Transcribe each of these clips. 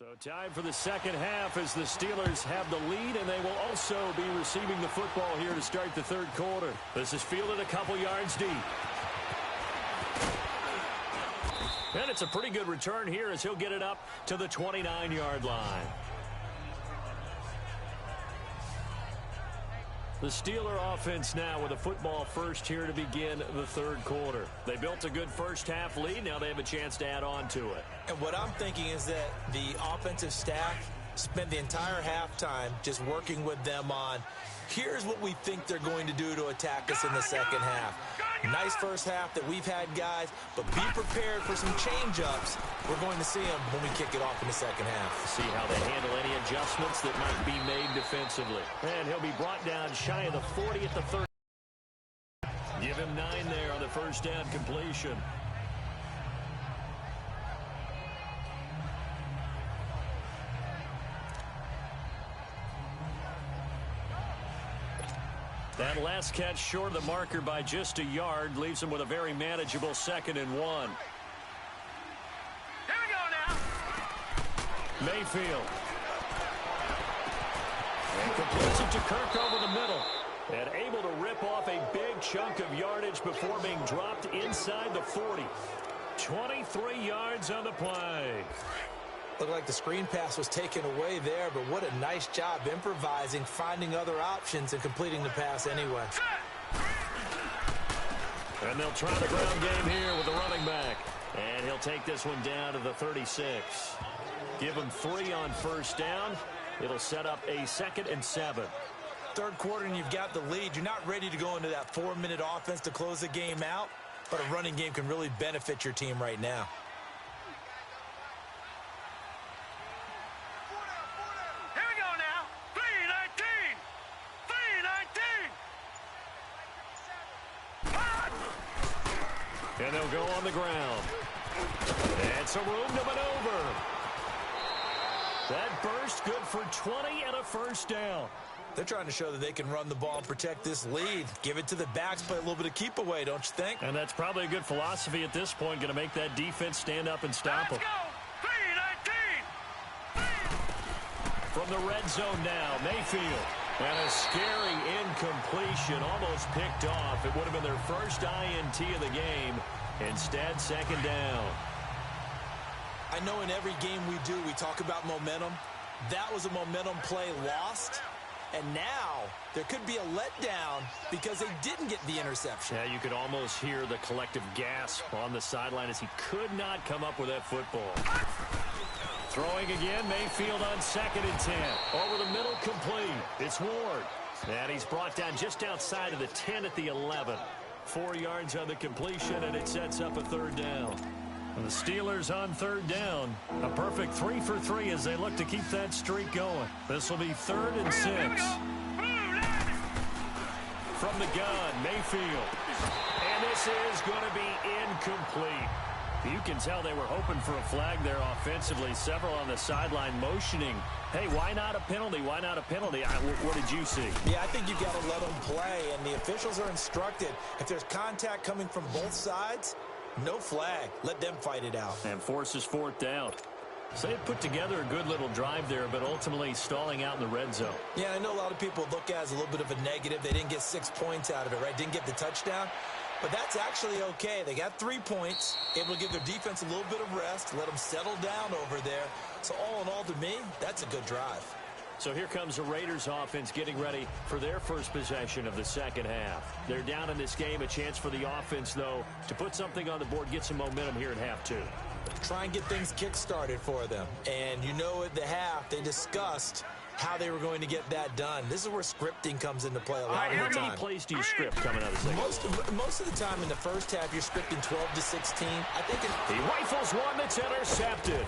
So time for the second half as the Steelers have the lead, and they will also be receiving the football here to start the third quarter. This is fielded a couple yards deep. And it's a pretty good return here as he'll get it up to the 29-yard line. The Steeler offense now with a football first here to begin the third quarter. They built a good first half lead. Now they have a chance to add on to it. And what I'm thinking is that the offensive staff spent the entire halftime just working with them on, here's what we think they're going to do to attack us in the second half. Nice first half that we've had, guys, but be prepared for some change-ups. We're going to see them when we kick it off in the second half. See how they handle any adjustments that might be made defensively. And he'll be brought down shy of the 40 at the 30. Give him 9 there on the first down completion. That last catch short of the marker by just a yard leaves him with a very manageable 2nd and 1. Here we go now. Mayfield. And completes it to Kirk over the middle. And able to rip off a big chunk of yardage before being dropped inside the 40. 23 yards on the play. Looked like the screen pass was taken away there, but what a nice job improvising, finding other options, and completing the pass anyway. And they'll try the ground game here with the running back. And he'll take this one down to the 36. Give him 3 on first down. It'll set up a 2nd and 7. Third quarter and you've got the lead. You're not ready to go into that 4-minute offense to close the game out, but a running game can really benefit your team right now. And they'll go on the ground. And some room to maneuver. That burst good for 20 and a first down. They're trying to show that they can run the ball and protect this lead. Give it to the backs, play a little bit of keep away, don't you think? And that's probably a good philosophy at this point, going to make that defense stand up and stop them. From the red zone now, Mayfield. And a scary incompletion, almost picked off. It would have been their first INT of the game. Instead, 2nd down. I know in every game we do, we talk about momentum. That was a momentum play lost. And now there could be a letdown because they didn't get the interception. Yeah, you could almost hear the collective gasp on the sideline as he could not come up with that football. Throwing again, Mayfield on 2nd and 10. Over the middle, complete. It's Ward. And he's brought down just outside of the 10 at the 11. 4 yards on the completion, and it sets up a 3rd down. And the Steelers on 3rd down. A perfect 3 for 3 as they look to keep that streak going. This will be 3rd and 6. From the gun, Mayfield. And this is going to be incomplete. You can tell they were hoping for a flag there offensively. Several on the sideline motioning, hey, why not a penalty? Why not a penalty? What did you see? Yeah, I think you've got to let them play, and the officials are instructed. If there's contact coming from both sides, no flag. Let them fight it out. And forces 4th down. So they put together a good little drive there, but ultimately stalling out in the red zone. Yeah, I know a lot of people look at it as a little bit of a negative. They didn't get 6 points out of it, right? Didn't get the touchdown. But that's actually okay. They got 3 points, able to give their defense a little bit of rest, let them settle down over there. So all in all, to me, that's a good drive. So here comes the Raiders offense getting ready for their first possession of the second half. They're down in this game. A chance for the offense, though, to put something on the board, get some momentum here in half 2. Try and get things kick-started for them. And you know at the half, they discussed how they were going to get that done. This is where scripting comes into play a lot of the time. How many plays do you script coming out of the second? Most of the time in the first half, you're scripting 12 to 16. I think he rifles one that's intercepted.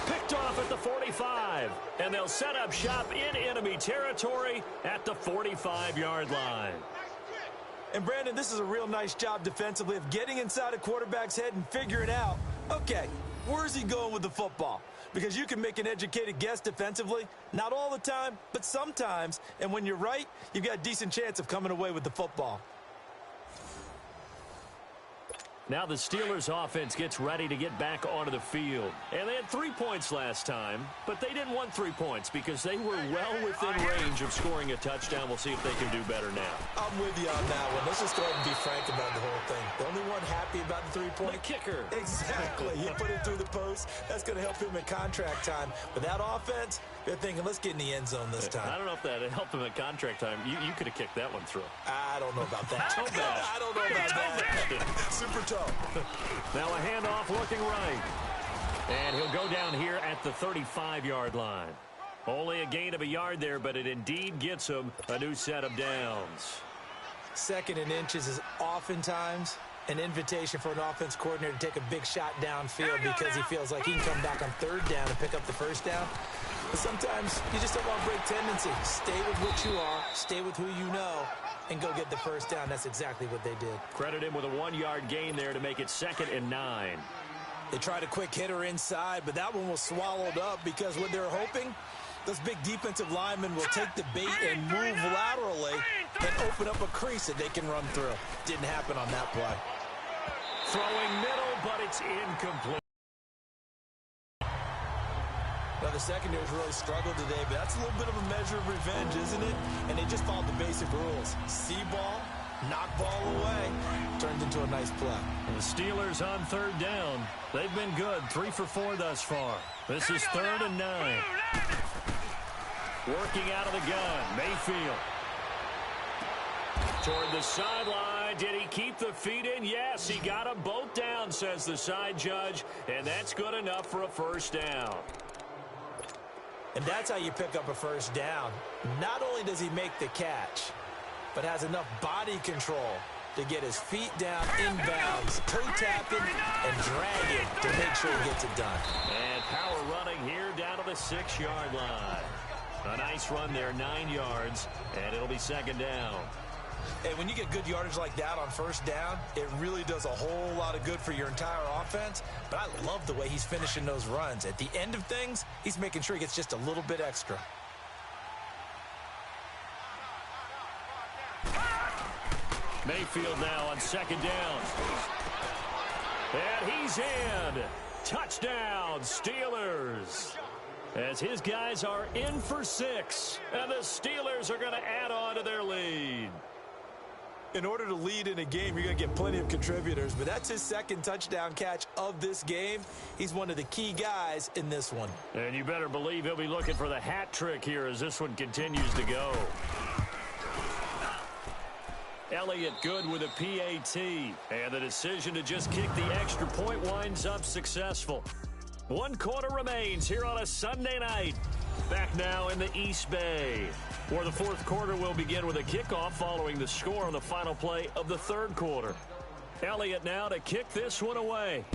Picked off at the 45. And they'll set up shop in enemy territory at the 45-yard line. And, Brandon, this is a real nice job defensively of getting inside a quarterback's head and figuring out, okay, where's he going with the football? Because you can make an educated guess defensively. Not all the time, but sometimes. And when you're right, you've got a decent chance of coming away with the football. Now the Steelers offense gets ready to get back onto the field. And they had 3 points last time, but they didn't want 3 points because they were well within range of scoring a touchdown. We'll see if they can do better now. I'm with you on that one. Let's just go ahead and be frank about the whole thing. The only one happy about the 3-point? The kicker. Exactly. He put it through the post. That's going to help him in contract time. But that offense, they're thinking, let's get in the end zone this time. I don't know if that helped him at contract time. You could have kicked that one through. I don't know about that. I don't know about that. Super tough. Now a handoff looking right. And he'll go down here at the 35-yard line. Only a gain of a yard there, but it indeed gets him a new set of downs. 2nd and inches is oftentimes an invitation for an offense coordinator to take a big shot downfield because he feels like he can come back on 3rd down and pick up the 1st down. But sometimes you just don't want to break tendency. Stay with what you are, stay with who you know, and go get the 1st down. That's exactly what they did. Credit him with a 1-yard gain there to make it 2nd and 9. They tried a quick hitter inside, but that one was swallowed up because what they're hoping, those big defensive linemen will take the bait and move laterally and open up a crease that they can run through. Didn't happen on that play. Throwing middle, but it's incomplete. Now, the secondary's really struggled today, but that's a little bit of a measure of revenge, isn't it? And they just followed the basic rules. See ball, knock ball away. Turned into a nice play. And the Steelers on 3rd down. They've been good. 3 for 4 thus far. This is 3rd and 9. Working out of the gun, Mayfield. Toward the sideline. Did he keep the feet in? Yes, he got them both down, says the side judge. And that's good enough for a 1st down. And that's how you pick up a 1st down. Not only does he make the catch, but has enough body control to get his feet down inbounds, toe tapping, and dragging to make sure he gets it done. And power running here down to the 6-yard line. A nice run there, 9 yards, and it'll be 2nd down. And when you get good yardage like that on 1st down, it really does a whole lot of good for your entire offense. But I love the way he's finishing those runs. At the end of things, he's making sure he gets just a little bit extra. Mayfield now on 2nd down. And he's in. Touchdown, Steelers. As his guys are in for 6. And the Steelers are going to add on to their lead. In order to lead in a game, you're going to get plenty of contributors. But that's his 2nd touchdown catch of this game. He's one of the key guys in this one. And you better believe he'll be looking for the hat trick here as this one continues to go. Elliott good with a PAT. And the decision to just kick the extra point winds up successful. 1 quarter remains here on a Sunday night. Back now in the East Bay, where the 4th quarter will begin with a kickoff following the score on the final play of the 3rd quarter. Elliott now to kick this one away.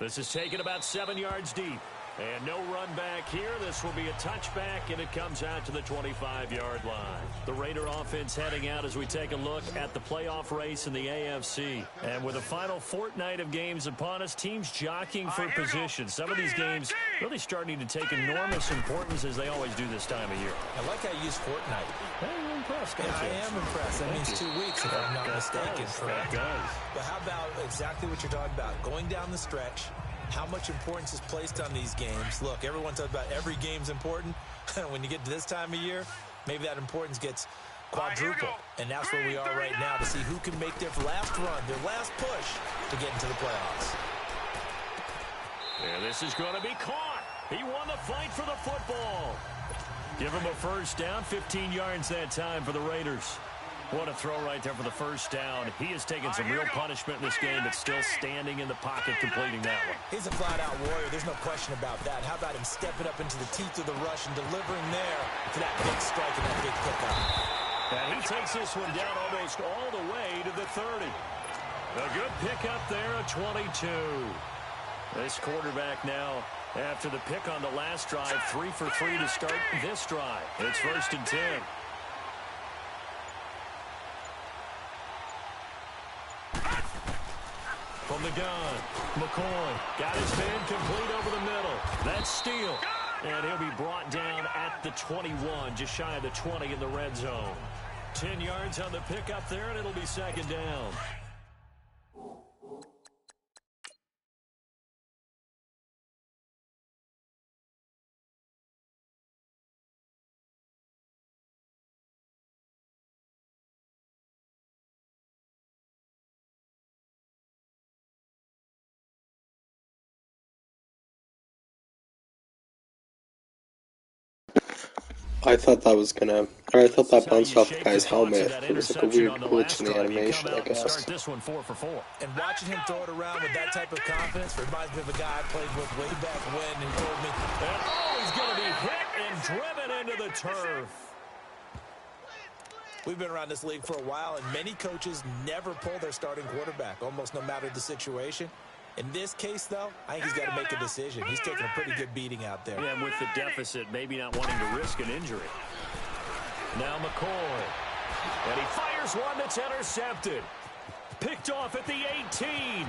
This is taken about 7 yards deep. And no run back here. This will be a touchback, and it comes out to the 25-yard line. The Raider offense heading out as we take a look at the playoff race in the AFC. And with the final fortnight of games upon us, teams jockeying for position. Some of these games really starting to take enormous importance as they always do this time of year. I like how you use fortnight. Hey, you're impressed, yeah, I am impressed. That means 2 weeks, if I'm not mistaken. That does. But how about exactly what you're talking about? Going down the stretch. How much importance is placed on these games? Look, everyone talks about every game's important. When you get to this time of year, maybe that importance gets quadrupled. And that's where we are right now to see who can make their last run, their last push to get into the playoffs. And this is going to be caught. He won the fight for the football. Give him a 1st down, 15 yards that time for the Raiders. What a throw right there for the 1st down. He has taken some real punishment in this game, but still standing in the pocket completing that one. He's a flat-out warrior. There's no question about that. How about him stepping up into the teeth of the rush and delivering there for that big strike and that big pickup? And he takes this one down almost all the way to the 30. A good pickup there, a 22. This quarterback now, after the pick on the last drive, 3 for 3 to start this drive. It's 1st and 10. From the gun, McCoy got his man complete over the middle. That's steal. And he'll be brought down at the 21, just shy of the 20 in the red zone. 10 yards on the pickup there, and it'll be second down. I thought that bounced off the guy's helmet. There was like a weird glitch in the animation, I guess. Start this one 4 for 4. And watching him throw it around with that type of confidence reminds me of a guy I played with way back when who told me, he's going to be hit and driven into the turf. We've been around this league for a while, and many coaches never pull their starting quarterback, almost no matter the situation. In this case, though, I think he's got to make a decision. He's taking a pretty good beating out there. Yeah, and with the deficit, maybe not wanting to risk an injury. Now McCoy. And he fires one that's intercepted. Picked off at the 18.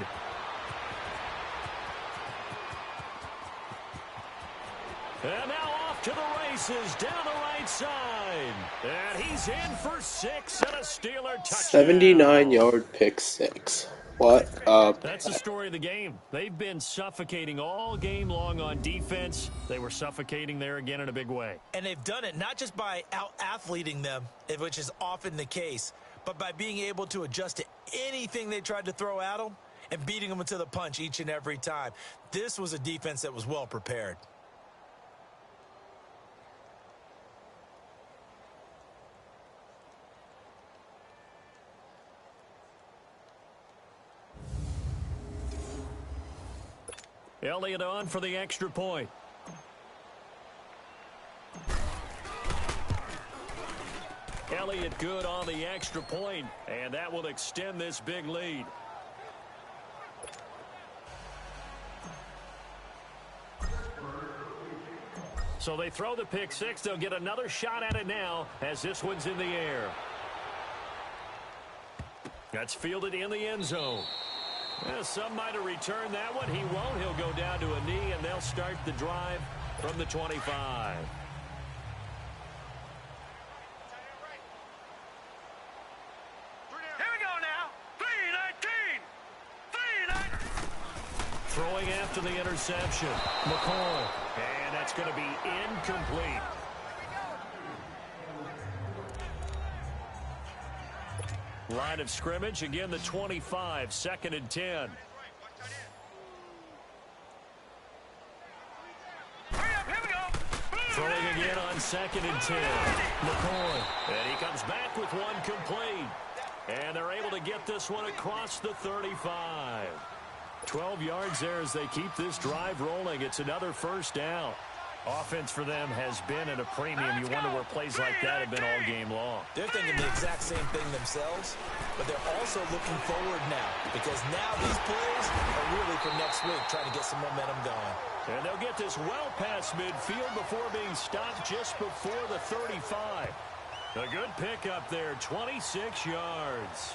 And now off to the races down the right side. And he's in for 6 and a Steeler touchdown. 79-yard pick 6. What? That's the story of the game. They've been suffocating all game long on defense. They were suffocating there again in a big way. And they've done it not just by out-athleting them, which is often the case, but by being able to adjust to anything they tried to throw at them and beating them to the punch each and every time. This was a defense that was well prepared. Elliott on for the extra point. Elliott good on the extra point, and that will extend this big lead. So they throw the pick 6. They'll get another shot at it now as this one's in the air. That's fielded in the end zone. Yeah, some might have returned that one. He won't. He'll go down to a knee, and they'll start the drive from the 25. Here we go now. 3-19. Throwing after the interception. McCoy. And that's going to be incomplete. Line of scrimmage, again the 25, 2nd and 10. Throwing again on 2nd and 10. McCoy. And he comes back with one complete. And they're able to get this one across the 35. 12 yards there as they keep this drive rolling. It's another first down. Offense for them has been at a premium. You wonder where plays like that have been all game long. They're thinking the exact same thing themselves, but they're also looking forward now because now these plays are really for next week, trying to get some momentum going. And they'll get this well past midfield before being stopped just before the 35. A good pickup there, 26 yards.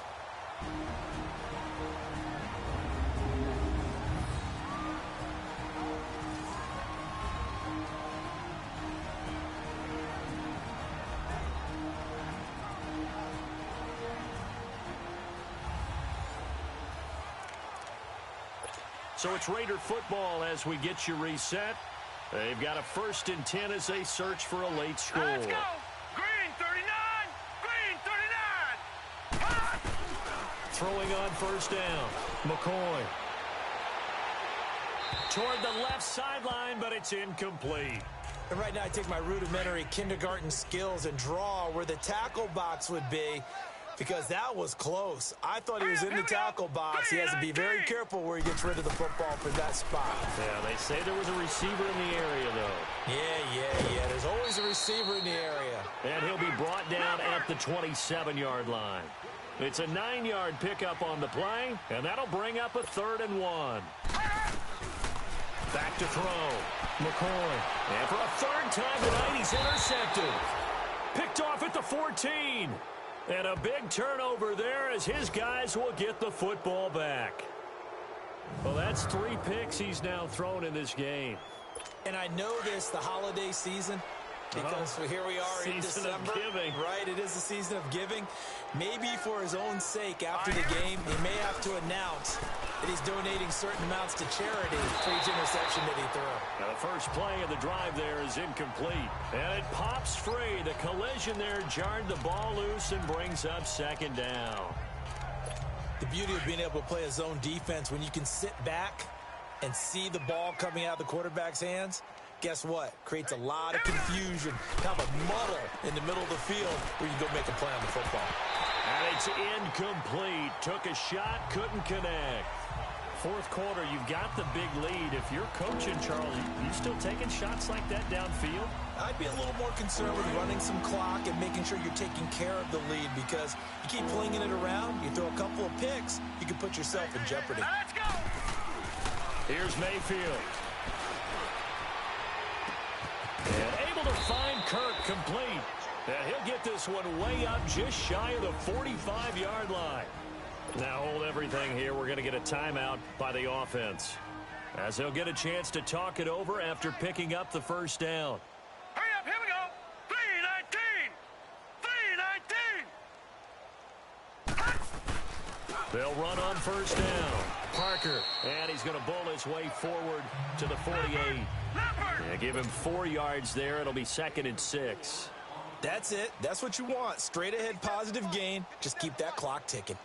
So it's Raider football as we get you reset. They've got a 1st and 10 as they search for a late score. Let's go. Green 39. Green 39. Hot. Throwing on 1st down. McCoy. Toward the left sideline, but it's incomplete. And right now I take my rudimentary kindergarten skills and draw where the tackle box would be, because that was close. I thought he was in the tackle box. He has to be very careful where he gets rid of the football for that spot. Yeah, they say there was a receiver in the area, though. Yeah. There's always a receiver in the area. And he'll be brought down at the 27-yard line. It's a 9-yard pickup on the play, and that'll bring up a 3rd and 1. Back to throw. McCoy. And for a 3rd time tonight, he's intercepted. Picked off at the 14. And a big turnover there as his guys will get the football back. Well, that's 3 picks he's now thrown in this game. And I know this, the holiday season, Because here we are in December, right? It is the season of giving. Maybe for his own sake, after the game, he may have to announce that he's donating certain amounts to charity for each interception that he threw. Now the first play of the drive there is incomplete. And it pops free. The collision there jarred the ball loose and brings up second down. The beauty of being able to play a zone defense when you can sit back and see the ball coming out of the quarterback's hands, guess what? Creates a lot of confusion, kind of a muddle in the middle of the field where you can go make a play on the football. And it's incomplete. Took a shot, couldn't connect. Fourth quarter, you've got the big lead. If you're coaching, Charles, you still taking shots like that downfield? I'd be a little more concerned with running some clock and making sure you're taking care of the lead, because you keep flinging it around, you throw a couple of picks, you can put yourself in jeopardy. Let's go. Here's Mayfield. And able to find Kirk complete. And he'll get this one way up just shy of the 45-yard line. Now hold everything here. We're going to get a timeout by the offense, as they'll get a chance to talk it over after picking up the first down. Hurry up, here we go. 3-19. 3-19. They'll run on first down. Parker, and he's going to bull his way forward to the 48. Yeah, give him 4 yards there. It'll be 2nd and 6. That's it. That's what you want. Straight ahead positive gain. Just keep that clock ticking.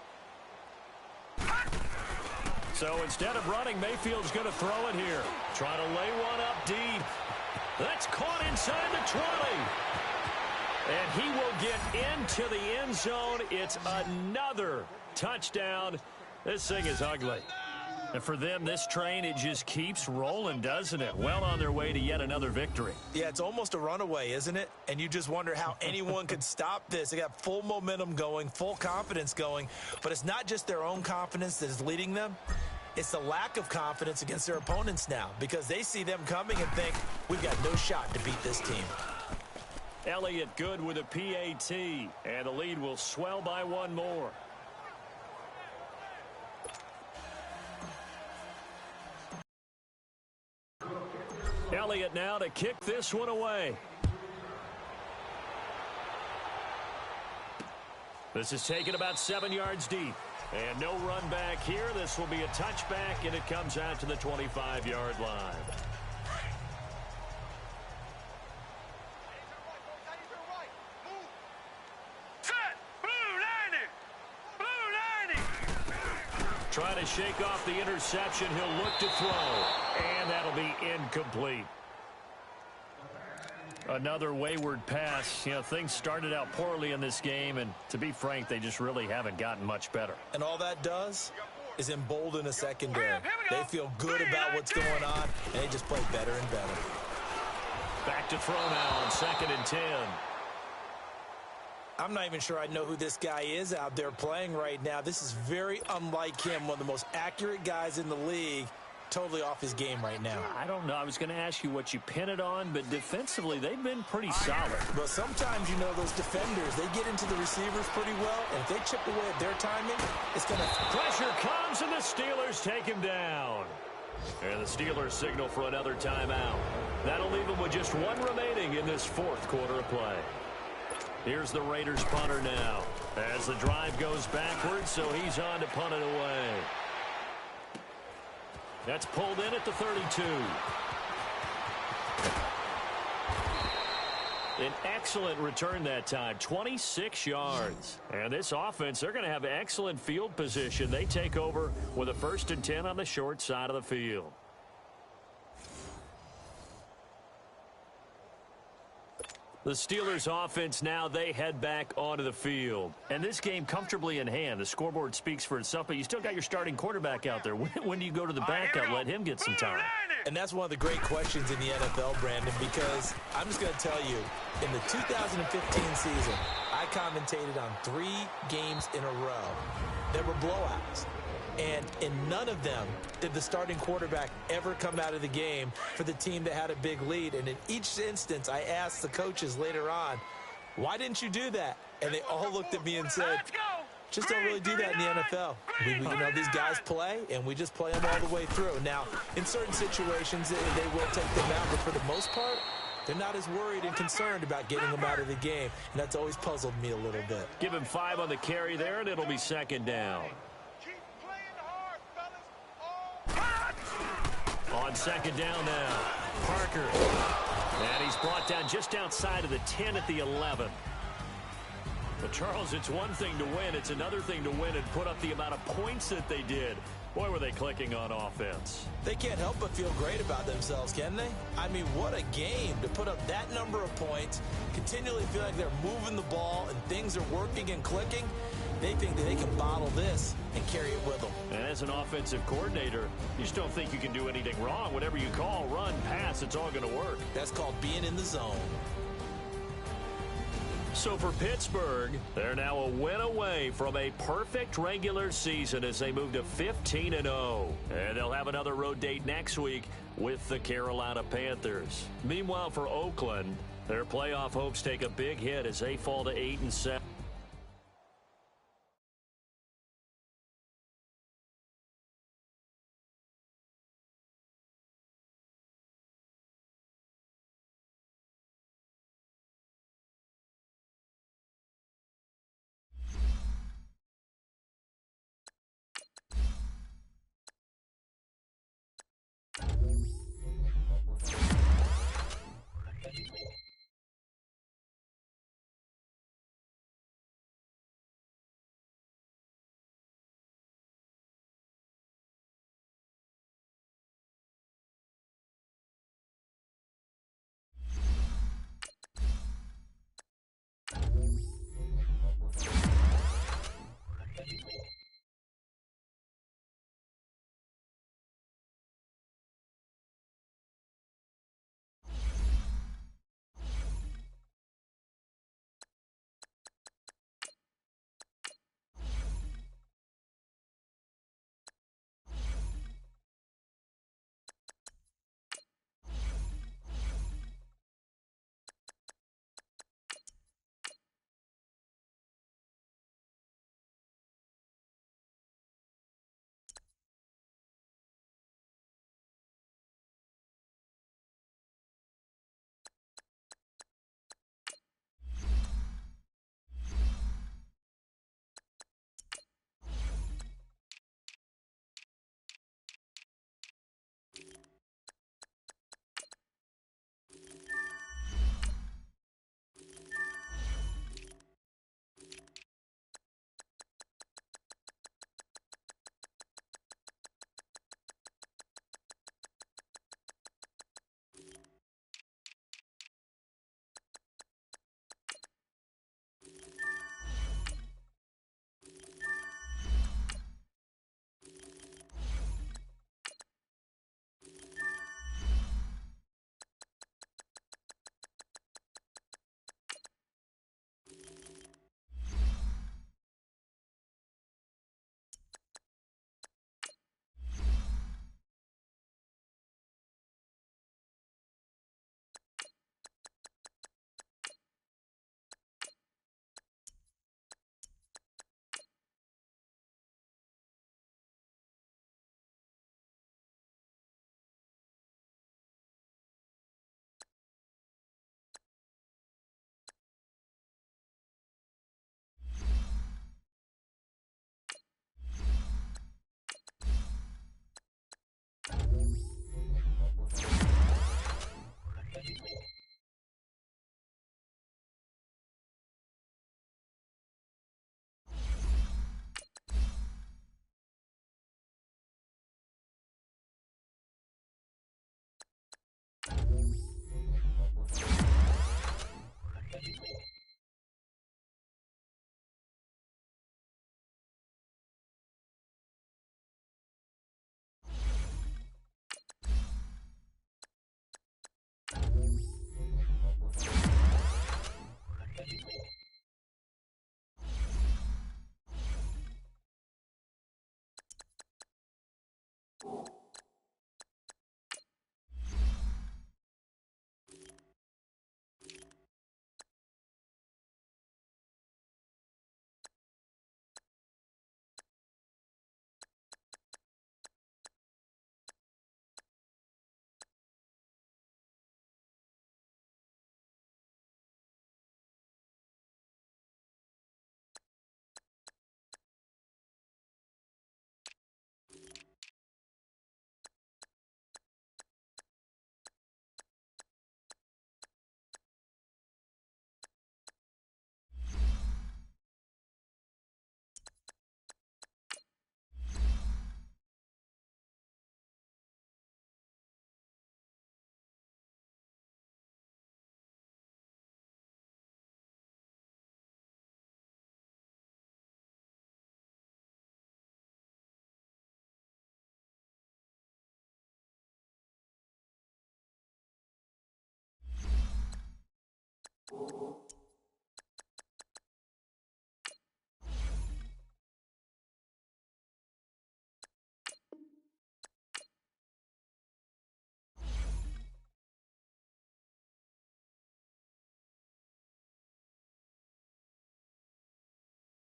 So instead of running, Mayfield's going to throw it here. Trying to lay one up deep. That's caught inside the 20. And he will get into the end zone. It's another touchdown. This thing is ugly. And for them, this train, it just keeps rolling, doesn't it? Well on their way to yet another victory. Yeah, it's almost a runaway, isn't it? And you just wonder how anyone could stop this. They got full momentum going, full confidence going. But it's not just their own confidence that is leading them. It's the lack of confidence against their opponents now, because they see them coming and think, we've got no shot to beat this team. Elliott good with a PAT, and the lead will swell by one more. Elliott now to kick this one away. This is taken about 7 yards deep. And no run back here. This will be a touchback, and it comes out to the 25-yard line. Set. Blue 90. Blue 90. Trying to shake off the interception. He'll look to throw. And that'll be incomplete. Another wayward pass. You know, things started out poorly in this game, and to be frank, they just really haven't gotten much better. And all that does is embolden a secondary. They feel good about what's going on, and they just play better and better. Back to throw now on 2nd and 10. I'm not even sure I know who this guy is out there playing right now. This is very unlike him, one of the most accurate guys in the league. Totally off his game right now. I don't know. I was going to ask you what you pin it on, but defensively, they've been pretty solid. But sometimes, you know, those defenders, they get into the receivers pretty well, and if they chip away at their timing, it's going to... Pressure comes, and the Steelers take him down. And the Steelers signal for another timeout. That'll leave them with just one remaining in this fourth quarter of play. Here's the Raiders punter now, as the drive goes backwards, so he's on to punt it away. That's pulled in at the 32. An excellent return that time, 26 yards. And this offense, they're going to have excellent field position. They take over with a 1st and 10 on the short side of the field. The Steelers offense now, they head back onto the field. And this game comfortably in hand. The scoreboard speaks for itself, but you still got your starting quarterback out there. When do you go to the backup, let him get some time? And that's one of the great questions in the NFL, Brandon, because I'm just going to tell you, in the 2015 season, I commentated on 3 games in a row. There were blowouts. And in none of them did the starting quarterback ever come out of the game for the team that had a big lead. And in each instance, I asked the coaches later on, why didn't you do that? And they all looked at me and said, just don't really do that in the NFL. You know, these guys play, and we just play them all the way through. Now, in certain situations, they will take them out, but for the most part, They're not as worried and concerned about getting him out of the game, and that's always puzzled me a little bit. Give him 5 on the carry there, and it'll be second down. Keep playing hard, fellas. On second down now, Parker. And he's brought down just outside of the 10 at the 11. But, Charles, it's one thing to win. It's another thing to win and put up the amount of points that they did. Boy, were they clicking on offense. They can't help but feel great about themselves, can they? I mean, what a game to put up that number of points, continually feel like they're moving the ball and things are working and clicking. They think that they can bottle this and carry it with them. And as an offensive coordinator, you just don't think you can do anything wrong. Whatever you call, run, pass, it's all going to work. That's called being in the zone. So for Pittsburgh, they're now a win away from a perfect regular season as they move to 15-0. And they'll have another road date next week with the Carolina Panthers. Meanwhile, for Oakland, their playoff hopes take a big hit as they fall to 8-7.